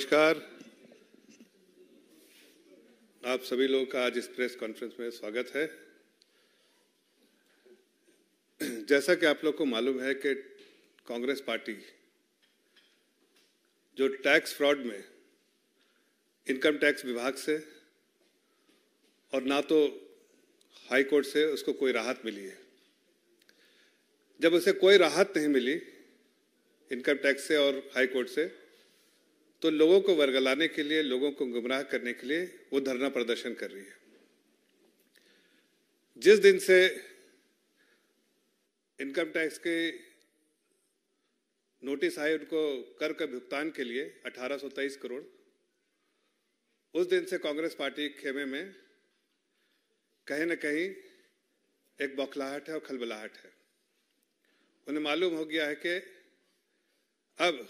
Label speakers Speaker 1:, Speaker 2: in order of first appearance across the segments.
Speaker 1: नमस्कार। आप सभी लोगों का आज इस प्रेस कॉन्फ्रेंस में स्वागत है। जैसा कि आप लोग को मालूम है कि कांग्रेस पार्टी जो टैक्स फ्रॉड में इनकम टैक्स विभाग से और ना तो हाई कोर्ट से उसको कोई राहत मिली है। जब उसे कोई राहत नहीं मिली इनकम टैक्स से और हाई कोर्ट से, तो लोगों को वर्गलाने के लिए, लोगों को गुमराह करने के लिए वो धरना प्रदर्शन कर रही है। जिस दिन से इनकम टैक्स के नोटिस आए उनको कर के भुगतान के लिए 1823 करोड़, उस दिन से कांग्रेस पार्टी के खेमे में कहीं न कहीं एक बौखलाहट है और खलबलाहट है। उन्हें मालूम हो गया है कि अब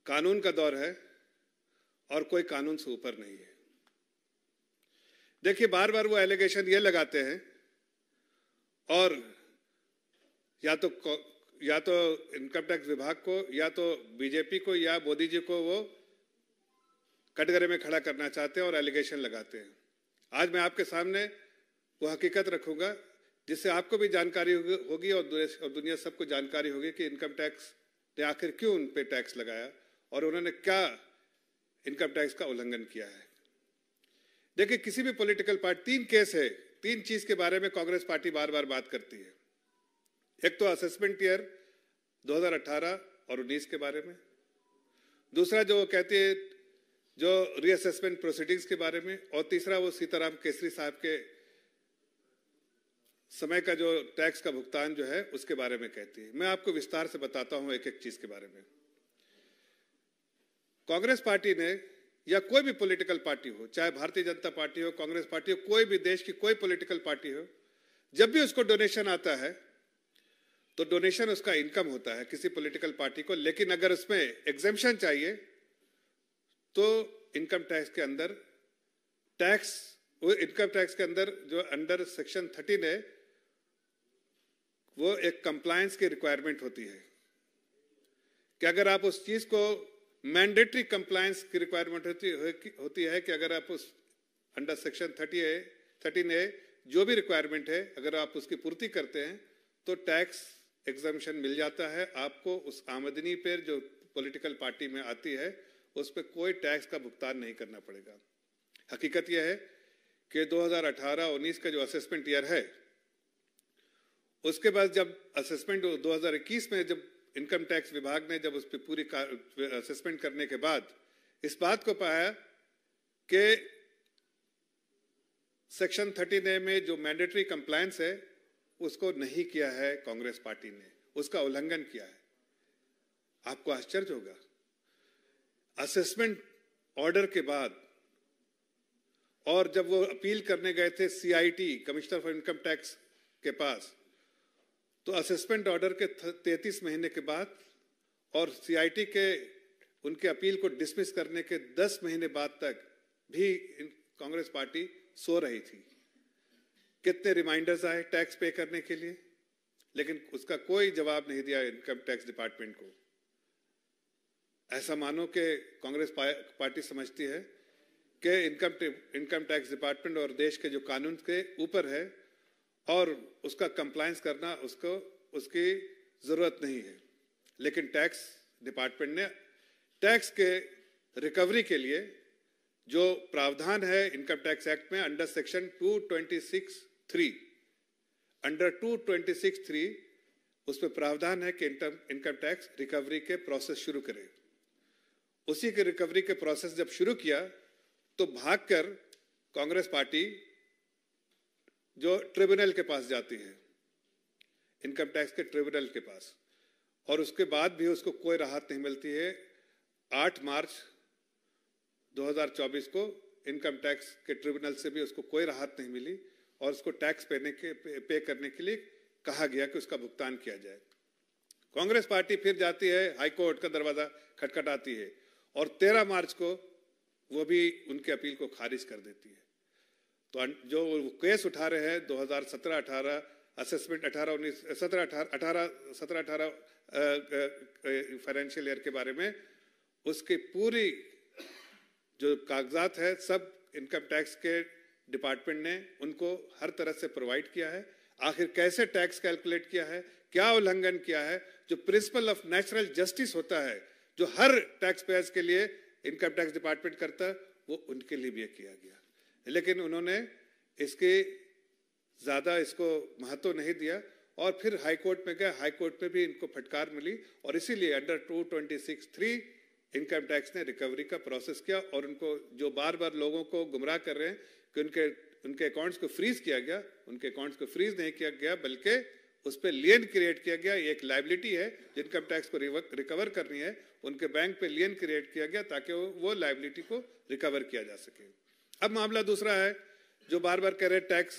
Speaker 1: कानून का दौर है और कोई कानून से ऊपर नहीं है। देखिए, बार बार वो एलिगेशन ये लगाते हैं और या तो इनकम टैक्स विभाग को या तो बीजेपी को या मोदी जी को वो कटघरे में खड़ा करना चाहते हैं और एलिगेशन लगाते हैं। आज मैं आपके सामने वो हकीकत रखूंगा जिससे आपको भी जानकारी होगी और दुनिया सबको जानकारी होगी कि इनकम टैक्स ने आखिर क्यों उन पे टैक्स लगाया और उन्होंने क्या इनकम टैक्स का उल्लंघन किया है। देखिए, किसी भी पॉलिटिकल पार्टी, 3 केस है, 3 चीज के बारे में कांग्रेस पार्टी बार बार बात करती है। एक तो असेसमेंट ईयर 2018 और 19 के बारे में, दूसरा जो वो कहती है जो रीअसेसमेंट प्रोसीडिंग्स के बारे में, और तीसरा वो सीताराम केसरी साहब के समय का जो टैक्स का भुगतान जो है उसके बारे में कहती है। मैं आपको विस्तार से बताता हूं एक एक चीज के बारे में। कांग्रेस पार्टी ने या कोई भी पॉलिटिकल पार्टी हो, चाहे भारतीय जनता पार्टी हो, कांग्रेस पार्टी हो, कोई भी देश की कोई पॉलिटिकल पार्टी हो, जब भी उसको डोनेशन आता है तो डोनेशन उसका इनकम होता है किसी पॉलिटिकल पार्टी को। लेकिन अगर उसमें एग्जेम्पशन चाहिए तो इनकम टैक्स के अंदर इनकम टैक्स के अंदर जो अंडर सेक्शन 13 है वो एक कंप्लायंस की रिक्वायरमेंट होती है कि अगर आप उस चीज को मैंडेटरी कंप्लायंस की रिक्वायरमेंट होती है कि अगर आप उस अंडर सेक्शन 13A जो भी रिक्वायरमेंट है अगर आप उसकी पूर्ति करते हैं तो टैक्स एग्जम्पशन मिल जाता है आपको। उस आमदनी पर जो पॉलिटिकल पार्टी में आती है उस पर कोई टैक्स का भुगतान नहीं करना पड़ेगा। हकीकत यह है कि 2018-19 का जो असेसमेंट ईयर है उसके बाद जब असेसमेंट 2021 में जब इनकम टैक्स विभाग ने जब उस पर पूरी असेसमेंट करने के बाद इस बात को पाया कि सेक्शन 13A में जो मैंडेटरी कंप्लायंस है उसको नहीं किया है कांग्रेस पार्टी ने, उसका उल्लंघन किया है। आपको आश्चर्य होगा, असेसमेंट ऑर्डर के बाद और जब वो अपील करने गए थे CIT commissioner for income tax के पास, तो असेसमेंट ऑर्डर के 33 महीने के बाद और CIT के उनके अपील को डिसमिस करने के 10 महीने बाद तक भी कांग्रेस पार्टी सो रही थी। कितने रिमाइंडर्स आए टैक्स पे करने के लिए, लेकिन उसका कोई जवाब नहीं दिया इनकम टैक्स डिपार्टमेंट को। ऐसा मानो कि कांग्रेस पार्टी समझती है कि इनकम टैक्स डिपार्टमेंट और देश के जो कानून के ऊपर है और उसका कंप्लायंस करना उसकी जरूरत नहीं है। लेकिन टैक्स डिपार्टमेंट ने टैक्स के रिकवरी के लिए जो प्रावधान है इनकम टैक्स एक्ट में अंडर सेक्शन 226(3) अंडर 226(3) उस पर प्रावधान है कि इनकम टैक्स रिकवरी के प्रोसेस शुरू करे। उसी के रिकवरी के प्रोसेस जब शुरू किया तो भागकर कांग्रेस पार्टी जो ट्रिब्यूनल के पास जाती है, इनकम टैक्स के ट्रिब्यूनल के पास, और उसके बाद भी उसको कोई राहत नहीं मिलती है। 8 मार्च 2024 को इनकम टैक्स के ट्रिब्यूनल से भी उसको कोई राहत नहीं मिली और उसको टैक्स पे करने के लिए कहा गया कि उसका भुगतान किया जाए। कांग्रेस पार्टी फिर जाती है, हाई कोर्ट का दरवाजा खटखटाती है और 13 मार्च को वो भी उनके अपील को खारिज कर देती है। तो जो केस उठा रहे हैं 2017-18 असेसमेंट 17-18 फाइनेंशियल ईयर के बारे में, उसकी पूरी जो कागजात है सब इनकम टैक्स के डिपार्टमेंट ने उनको हर तरह से प्रोवाइड किया है। आखिर कैसे टैक्स कैलकुलेट किया है, क्या उल्लंघन किया है, जो प्रिंसिपल ऑफ नेचुरल जस्टिस होता है जो हर टैक्स पेयर्स के लिए इनकम टैक्स डिपार्टमेंट करता है, वो उनके लिए भी किया गया। लेकिन उन्होंने इसके ज्यादा इसको महत्व नहीं दिया और फिर हाई कोर्ट में गए। हाई कोर्ट में भी इनको फटकार मिली और इसीलिए अंडर 226(3) इनकम टैक्स ने रिकवरी का प्रोसेस किया और उनको जो बार बार लोगों को गुमराह कर रहे हैं कि उनके अकाउंट्स को फ्रीज किया गया, उनके अकाउंट्स को फ्रीज नहीं किया गया बल्कि उस पर लियन क्रिएट किया गया। एक लायबिलिटी है जो इनकम टैक्स को रिकवर करनी है, उनके बैंक पे लियन क्रिएट किया गया ताकि वो लायबिलिटी को रिकवर किया जा सके। अब मामला दूसरा है जो बार बार कह रहे टैक्स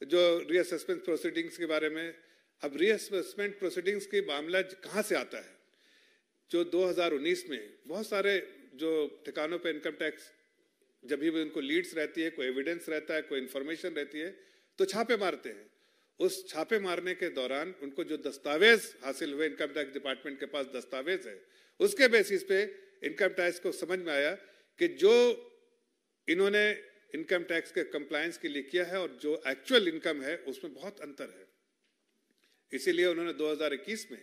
Speaker 1: जो रीअसेसमेंट प्रोसीडिंग्स के बारे में। अब रीअसेसमेंट प्रोसीडिंग्स की मामला कहाँ से आता है? जो 2019 में बहुत सारे जो ठिकानों पे इनकम टैक्स जब भी उनको लीड्स रहती है, कोई एविडेंस रहता है, कोई इंफॉर्मेशन रहती है तो छापे मारते हैं। उस छापे मारने के दौरान उनको जो दस्तावेज हासिल हुए, इनकम टैक्स डिपार्टमेंट के पास दस्तावेज है, उसके बेसिस पे इनकम टैक्स को समझ में आया कि जो इन्होंने इनकम टैक्स के कंप्लायंस के लिए किया है और जो एक्चुअल इनकम है उसमें बहुत अंतर है। इसीलिए उन्होंने 2021 में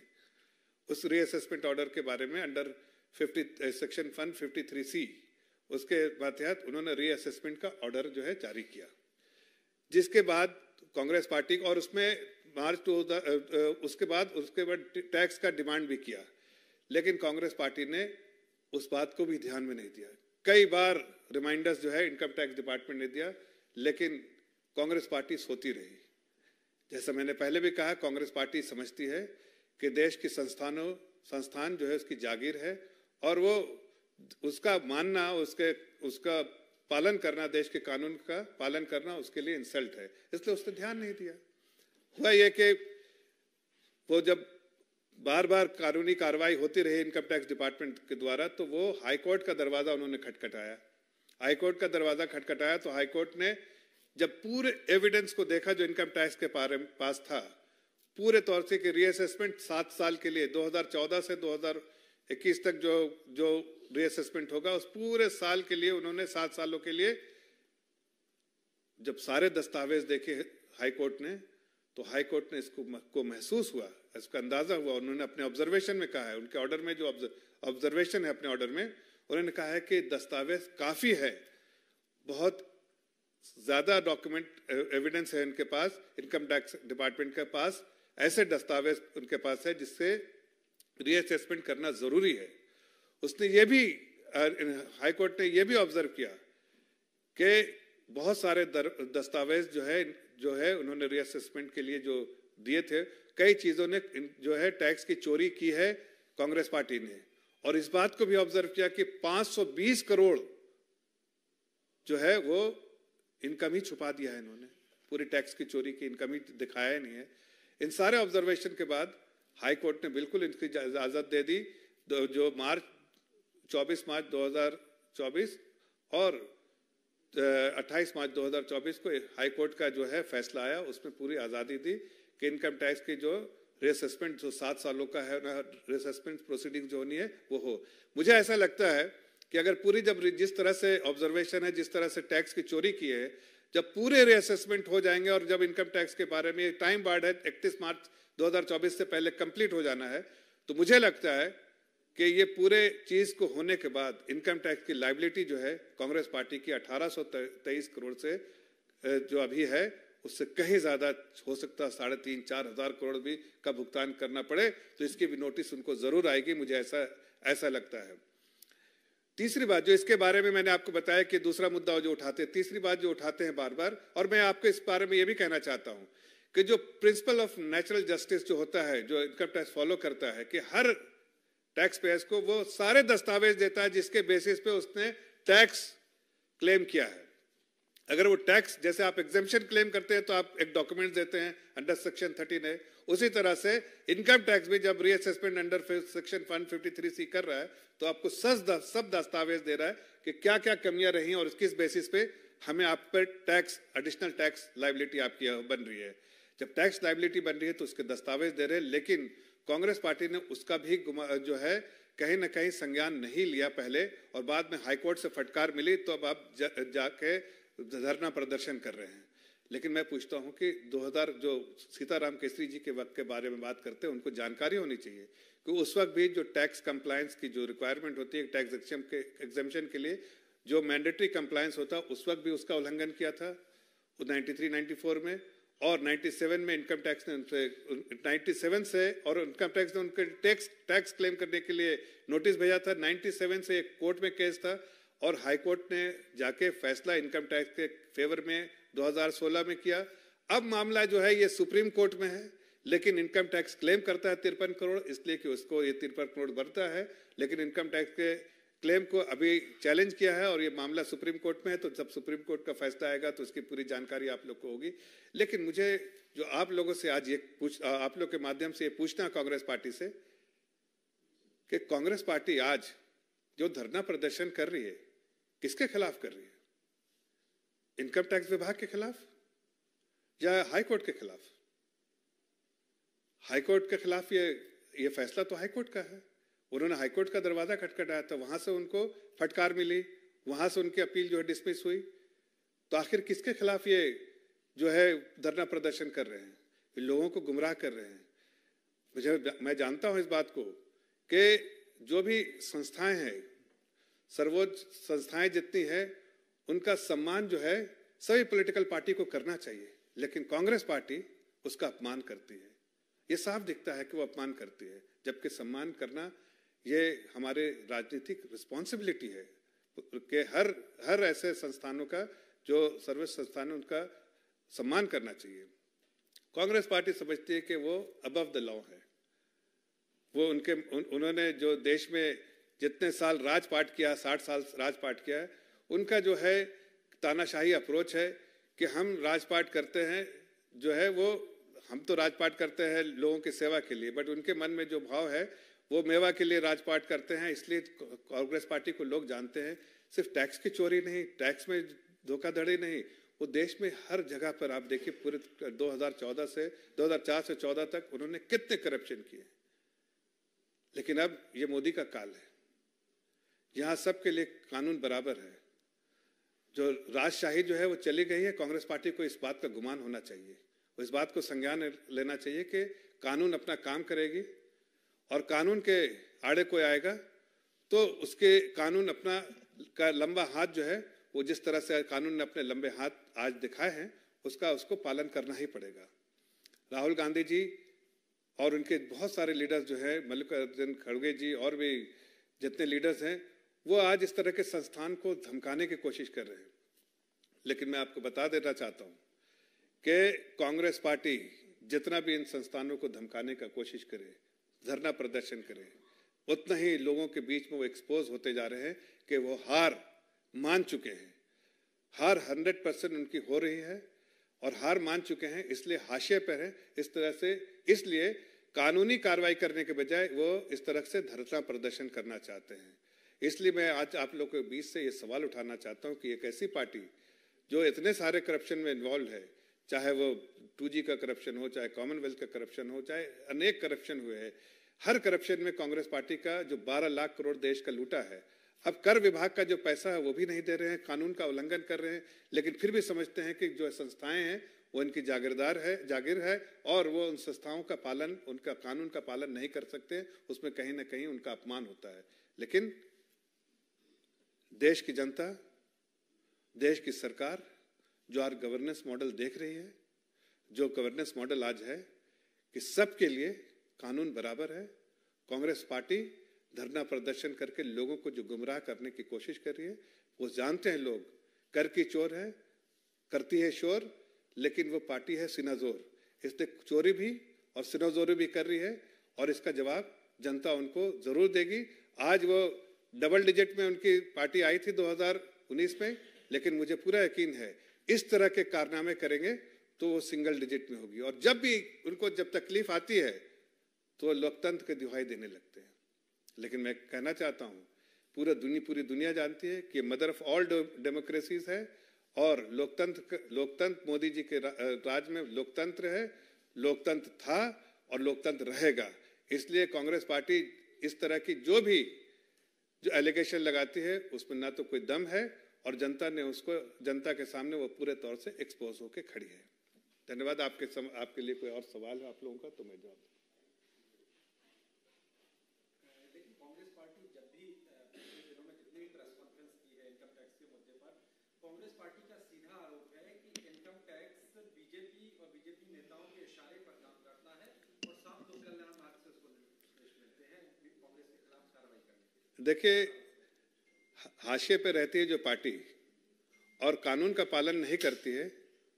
Speaker 1: उस रीअसेसमेंट ऑर्डर के बारे में अंडर सेक्शन 153C उसके तहत उन्होंने रीअसेसमेंट का ऑर्डर जो है जारी किया, जिसके बाद कांग्रेस पार्टी और उसके बाद टैक्स का डिमांड भी किया, लेकिन कांग्रेस पार्टी ने उस बात को भी ध्यान में नहीं दिया। कई बार रिमाइंडर्स जो है इनकम टैक्स डिपार्टमेंट ने दिया, लेकिन कांग्रेस पार्टी सोती रही। जैसा मैंने पहले भी कहा, कांग्रेस पार्टी समझती है कि देश की संस्थान जो है उसकी जागीर है और वो उसका मानना, उसका पालन करना, देश के कानून का पालन करना उसके लिए इंसल्ट है, इसलिए उसने ध्यान नहीं दिया। हुआ यह कि वो जब बार बार कानूनी कार्रवाई होती रही इनकम टैक्स डिपार्टमेंट के द्वारा तो वो हाई कोर्ट का दरवाजा उन्होंने खटखटाया। हाई कोर्ट का दरवाजा खटखटाया तो हाई कोर्ट ने जब पूरे एविडेंस को देखा जो इनकम टैक्स के पास था, पूरे तौर से कि रीअसेसमेंट 7 साल के लिए 2014 से 2021 तक जो रीअसेसमेंट होगा उस पूरे साल के लिए उन्होंने 7 सालों के लिए जब सारे दस्तावेज देखे हाई कोर्ट ने, तो हाई कोर्ट ने इसको महसूस हुआ, इसका अंदाजा हुआ। उन्होंने अपने ऑब्जर्वेशन में कहा है, उनके ऑर्डर में जो ऑब्जर्वेशन है अपने ऑर्डर में उन्होंने कहा है कि दस्तावेज काफी है, बहुत ज्यादा डॉक्यूमेंट एविडेंस है उनके पास, इनकम टैक्स डिपार्टमेंट के पास ऐसे दस्तावेज उनके पास है जिससे रीअसेसमेंट करना जरूरी है। उसने ये भी हाई कोर्ट ने ये भी ऑब्जर्व किया कि बहुत सारे दस्तावेज जो है उन्होंने रीअसेसमेंट के लिए जो दिए थे, कई चीजों ने जो है टैक्स की चोरी की है कांग्रेस पार्टी ने, और इस बात को भी ऑब्जर्व किया कि 520 करोड़ जो है वो इनकम ही छुपा दिया है इन्होंने, पूरी टैक्स की चोरी की इनकम ही दिखाया नहीं है। इन सारे ऑब्जर्वेशन के बाद हाई कोर्ट ने बिल्कुल इनकी इजाजत दे दी। जो 24 मार्च 2024 और 28 मार्च 2024 को हाई कोर्ट का जो है फैसला आया, उसमें पूरी आजादी दी कि इनकम टैक्स की जो रीअसेसमेंट जो 7 सालों का है, रीअसेसमेंट प्रोसीडिंग जो होनी है वो हो। मुझे ऐसा लगता है कि अगर पूरी जिस तरह से ऑब्जर्वेशन है, जिस तरह से टैक्स की चोरी की है, जब पूरे रीअसेसमेंट हो जाएंगे और जब इनकम टैक्स के बारे में टाइम बार्ड है 31 मार्च 2024 से पहले कंप्लीट हो जाना है, तो मुझे लगता है कि ये पूरे चीज को होने के बाद इनकम टैक्स की लायबिलिटी जो है कांग्रेस पार्टी की 1823 करोड़ से जो अभी है उससे कहीं ज्यादा हो सकता है, 3,500-4 हजार करोड़ भी का भुगतान करना पड़े, तो इसकी भी नोटिस उनको जरूर आएगी, मुझे ऐसा लगता है। तीसरी बात जो इसके बारे में मैंने आपको बताया कि दूसरा मुद्दा जो उठाते हैं, तीसरी बात जो उठाते हैं बार बार, और मैं आपको इस बारे में ये भी कहना चाहता हूं कि जो प्रिंसिपल ऑफ नेचुरल जस्टिस जो होता है, जो इनकम टैक्स फॉलो करता है कि हर टैक्स पेयर्स को वो सारे दस्तावेज देता है जिसके बेसिस पे उसने टैक्स क्लेम किया है। अगर वो टैक्स, जैसे आप एग्जेम्पशन क्लेम करते हैं तो आप एक डॉक्यूमेंट देते हैं अंडर सेक्शन 13 है, उसी तरह से इनकम टैक्स भी जब रीअसेसमेंट अंडर सेक्शन 153C कर रहा है तो आपको सब दस्तावेज दे रहा है कि क्या क्या कमियां रही और किस बेसिस पे हमें आप पर टैक्स, एडिशनल टैक्स लायबिलिटी आपकी बन रही है। जब टैक्स लायबिलिटी बन रही है तो उसके दस्तावेज दे रहे हैं, लेकिन कांग्रेस पार्टी ने उसका भी जो है कहीं ना कहीं संज्ञान नहीं लिया पहले, और बाद में हाईकोर्ट से फटकार मिली तो अब आप जाके धरना प्रदर्शन कर रहे हैं। लेकिन मैं पूछता हूं कि 2000 जो सीताराम केसरी जी के वक्त के बारे में बात करते हैं, उनको जानकारी होनी चाहिए कि उस वक्त भी जो टैक्स कंप्लायंस की जो रिक्वायरमेंट होती है टैक्स एग्जेम्पशन के लिए, जो मैंडेटरी कंप्लायंस होता है, उस वक्त भी उसका उल्लंघन किया था 93-94 में, और 97 में इनकम टैक्स ने उनसे 97 से और इनकम टैक्स ने उनके टैक्स क्लेम करने के लिए नोटिस भेजा था। 97 से एक कोर्ट में केस था और हाई कोर्ट ने जाके फैसला इनकम टैक्स के फेवर में 2016 में किया। अब मामला जो है ये सुप्रीम कोर्ट में है, लेकिन इनकम टैक्स क्लेम करता है 53 करोड़, इसलिए कि उसको ये 53 करोड़ बढ़ता है, लेकिन इनकम टैक्स के क्लेम को अभी चैलेंज किया है और ये मामला सुप्रीम कोर्ट में है। तो जब सुप्रीम कोर्ट का फैसला आएगा तो उसकी पूरी जानकारी आप लोग को होगी। लेकिन मुझे जो आप लोगों से आज आप लोग के माध्यम से ये पूछना कांग्रेस पार्टी से कि कांग्रेस पार्टी आज जो धरना प्रदर्शन कर रही है, किसके खिलाफ कर रही है? इनकम टैक्स विभाग के खिलाफ या हाई कोर्ट के खिलाफ? हाई कोर्ट के खिलाफ ये फैसला तो हाई कोर्ट का है। उन्होंने हाई कोर्ट का दरवाजा खटखटाया था, वहां से उनको फटकार मिली, वहां से उनकी अपील जो है डिसमिस हुई। तो आखिर किसके खिलाफ ये जो है धरना प्रदर्शन कर रहे हैं? लोगों को गुमराह कर रहे हैं। मैं जानता हूं इस बात को कि जो भी संस्थाएं हैं, सर्वोच्च संस्थाएं जितनी है, उनका सम्मान जो है सभी पॉलिटिकल पार्टी को करना चाहिए, लेकिन कांग्रेस पार्टी उसका अपमान करती है। ये साफ दिखता है कि वो अपमान करती है, जबकि सम्मान करना ये हमारे राजनीतिक रिस्पॉन्सिबिलिटी है कि हर ऐसे संस्थानों का जो सर्वोच्च संस्थान है उनका सम्मान करना चाहिए। कांग्रेस पार्टी समझती है कि वो अबव द लॉ है। वो उन्होंने जो देश में जितने साल राजपाट किया, 60 साल राजपाट किया है, उनका जो है तानाशाही अप्रोच है कि हम राजपाट करते हैं, जो है वो हम तो राजपाट करते हैं लोगों की सेवा के लिए, बट उनके मन में जो भाव है वो मेवा के लिए राजपाट करते हैं। इसलिए कांग्रेस पार्टी को लोग जानते हैं। सिर्फ टैक्स की चोरी नहीं, टैक्स में धोखाधड़ी नहीं, वो देश में हर जगह पर आप देखिए पूरे 2014 से 2004 से 14 तक उन्होंने कितने करप्शन किए। लेकिन अब ये मोदी का काल है, यहां सबके लिए कानून बराबर है। जो राजशाही जो है वो चली गई है। कांग्रेस पार्टी को इस बात का गुमान होना चाहिए, इस बात को संज्ञान लेना चाहिए कि कानून अपना काम करेगी और कानून के आड़े कोई आएगा तो उसके कानून अपना का लंबा हाथ जो है, वो जिस तरह से कानून ने अपने लंबे हाथ आज दिखाए हैं, उसको पालन करना ही पड़ेगा। राहुल गांधी जी और उनके बहुत सारे लीडर्स जो है, मल्लिकार्जुन खड़गे जी और भी जितने लीडर्स हैं, वो आज इस तरह के संस्थान को धमकाने की कोशिश कर रहे हैं। लेकिन मैं आपको बता देना चाहता हूं कि कांग्रेस पार्टी जितना भी इन संस्थानों को धमकाने का कोशिश करे, धरना प्रदर्शन करे, उतना ही लोगों के बीच में वो एक्सपोज होते जा रहे हैं कि वो हार मान चुके हैं। हार 100% उनकी हो रही है और हार मान चुके हैं, इसलिए हाशिए पर है इस तरह से। इसलिए कानूनी कार्रवाई करने के बजाय वो इस तरह से धरना प्रदर्शन करना चाहते हैं। इसलिए मैं आज आप लोगों के बीच से ये सवाल उठाना चाहता हूं कि एक ऐसी पार्टी जो इतने सारे करप्शन में इन्वॉल्व है, चाहे वो 2G का करप्शन हो, चाहे कॉमनवेल्थ का करप्शन हो, चाहे अनेक करप्शन हुए हैं, हर करप्शन में कांग्रेस पार्टी का जो 12 लाख करोड़ देश का लूटा है, अब कर विभाग का जो पैसा है वो भी नहीं दे रहे हैं, कानून का उल्लंघन कर रहे हैं, लेकिन फिर भी समझते हैं कि जो संस्थाएं हैं वो इनकी जागीर है और वो उन संस्थाओं का पालन, उनका कानून का पालन नहीं कर सकते, उसमें कहीं ना कहीं उनका अपमान होता है। लेकिन देश की जनता, देश की सरकार जो आज गवर्नेंस मॉडल देख रही है, जो गवर्नेंस मॉडल आज है कि सबके लिए कानून बराबर है, कांग्रेस पार्टी धरना प्रदर्शन करके लोगों को जो गुमराह करने की कोशिश कर रही है, वो जानते हैं लोग कर की चोर है, करती है शोर, लेकिन वो पार्टी है सिनाजोर, इसलिए चोरी भी और सिनाजोरी भी कर रही है और इसका जवाब जनता उनको जरूर देगी। आज वो डबल डिजिट में उनकी पार्टी आई थी 2019 में, लेकिन मुझे पूरा यकीन है इस तरह के कारनामे करेंगे तो वो सिंगल डिजिट में होगी। और जब भी उनको जब तकलीफ आती है तो वो लोकतंत्र की दुहाई देने लगते हैं। लेकिन मैं कहना चाहता हूं, पूरी दुनिया जानती है कि मदर ऑफ ऑल डेमोक्रेसीज है और लोकतंत्र मोदी जी के राज में लोकतंत्र है, लोकतंत्र था और लोकतंत्र रहेगा। इसलिए कांग्रेस पार्टी इस तरह की जो एलिगेशन लगाती है उसमें ना तो कोई दम है, और जनता के सामने वो पूरे तौर से एक्सपोज होकर खड़ी है। धन्यवाद। आपके लिए कोई और सवाल है आप लोगों का तो मैं जवाब दूं।
Speaker 2: देखिए, कांग्रेस पार्टी जब भी पिछले दिनों में जितनी भी प्रेस कॉन्फ्रेंस की है इनकम टैक्स के मुद्दे पर, कांग्रेस पार्टी का सीधा आरोप है कि इनकम टैक्स बीजेपी और बीजेपी नेताओं के इशारे पर काम करता है और साफ दो मार्ग से उसको निर्देश मिलते हैं कांग्रेस के खिलाफ कार्रवाई करने के।
Speaker 1: देखिए, हाशिए पे रहती है जो पार्टी और कानून का पालन नहीं करती है,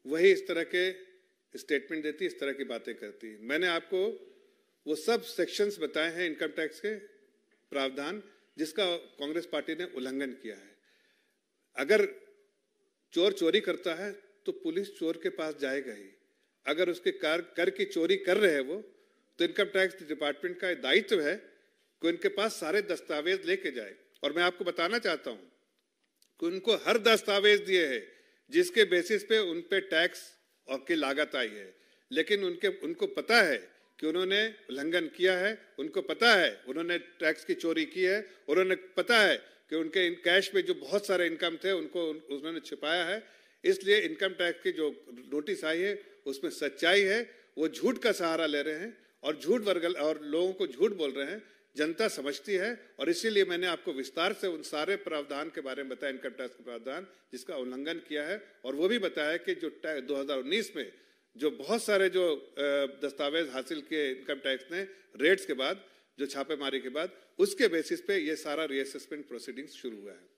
Speaker 1: वही इस तरह के स्टेटमेंट देती है, इस तरह की बातें करती है। मैंने आपको वो सब सेक्शंस बताए हैं इनकम टैक्स के प्रावधान जिसका कांग्रेस पार्टी ने उल्लंघन किया है। अगर चोर चोरी करता है तो पुलिस चोर के पास जाएगा ही। अगर उसके कर की चोरी कर रहे हैं वो, तो इनकम टैक्स डिपार्टमेंट का दायित्व है कि उनके पास सारे दस्तावेज लेके जाए। और मैं आपको बताना चाहता हूं कि उनको हर दस्तावेज दिए हैं जिसके बेसिस पे उन पे टैक्स और की लागत आई है, लेकिन उनको पता है कि उन्होंने उल्लंघन किया है, उनको पता है उन्होंने टैक्स की चोरी की है, उन्होंने पता है कि उनके कैश में जो बहुत सारे इनकम थे उनको उन्होंने छिपाया है। इसलिए इनकम टैक्स की जो नोटिस आई है उसमें सच्चाई है। वो झूठ का सहारा ले रहे हैं और लोगों को झूठ बोल रहे हैं। जनता समझती है और इसीलिए मैंने आपको विस्तार से उन सारे प्रावधान के बारे में बताया, इनकम टैक्स के प्रावधान जिसका उल्लंघन किया है, और वो भी बताया कि जो 2019 में जो बहुत सारे जो दस्तावेज हासिल किए इनकम टैक्स ने रेड्स के बाद, जो छापेमारी के बाद, उसके बेसिस पे ये सारा रीअसेसमेंट प्रोसीडिंग्स शुरू हुआ है।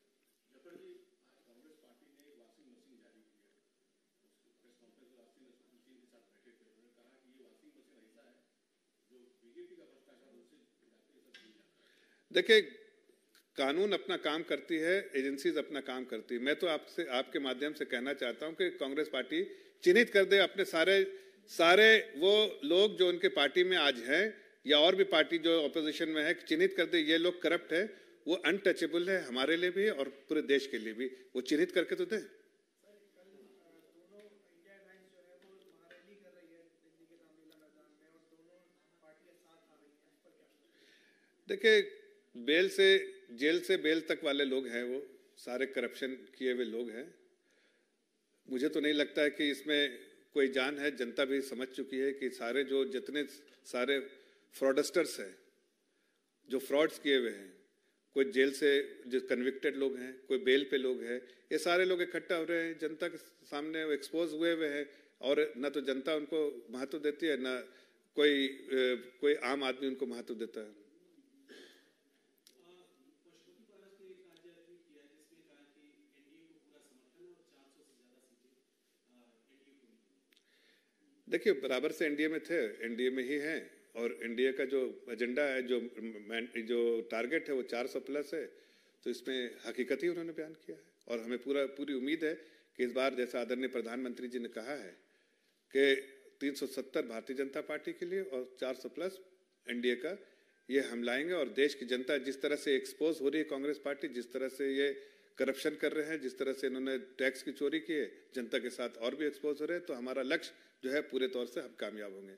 Speaker 1: देखिए, कानून अपना काम करती है, एजेंसीज अपना काम करती है। मैं तो आपके माध्यम से कहना चाहता हूं कि कांग्रेस पार्टी चिन्हित कर दे अपने सारे वो लोग जो उनके पार्टी में आज हैं या और भी पार्टी जो ऑपोजिशन में है, चिन्हित कर दे ये लोग करप्ट है, वो अनटचेबल है हमारे लिए भी और पूरे देश के लिए भी। वो चिन्हित करके तो दें। देखिए, जेल से बेल तक वाले लोग हैं, वो सारे करप्शन किए हुए लोग हैं। मुझे तो नहीं लगता है कि इसमें कोई जान है। जनता भी समझ चुकी है कि जितने सारे फ्रॉडस्टर्स हैं, जो फ्रॉड्स किए हुए हैं, कोई जेल से जो कन्विक्टेड लोग हैं, कोई बेल पे लोग हैं, ये सारे लोग इकट्ठा हो रहे हैं, जनता के सामने एक्सपोज हुए हैं, और न तो जनता उनको महत्व देती है, न कोई आम आदमी उनको महत्व देता है। देखिए, बराबर से एनडीए में थे, एनडीए में ही हैं, और एनडीए का जो एजेंडा है, जो टारगेट है वो 400 प्लस है। तो इसमें हकीकत ही उन्होंने बयान किया है, और हमें पूरी उम्मीद है कि इस बार जैसा आदरणीय प्रधानमंत्री जी ने कहा है कि 370 भारतीय जनता पार्टी के लिए और 400 प्लस एनडीए का ये हम लाएंगे। और देश की जनता जिस तरह से एक्सपोज हो रही है कांग्रेस पार्टी, जिस तरह से ये करप्शन कर रहे हैं, जिस तरह से इन्होंने टैक्स की चोरी की है, जनता के साथ और भी एक्सपोज हो रहे हैं, तो हमारा लक्ष्य जो है पूरे तौर से हम कामयाब होंगे।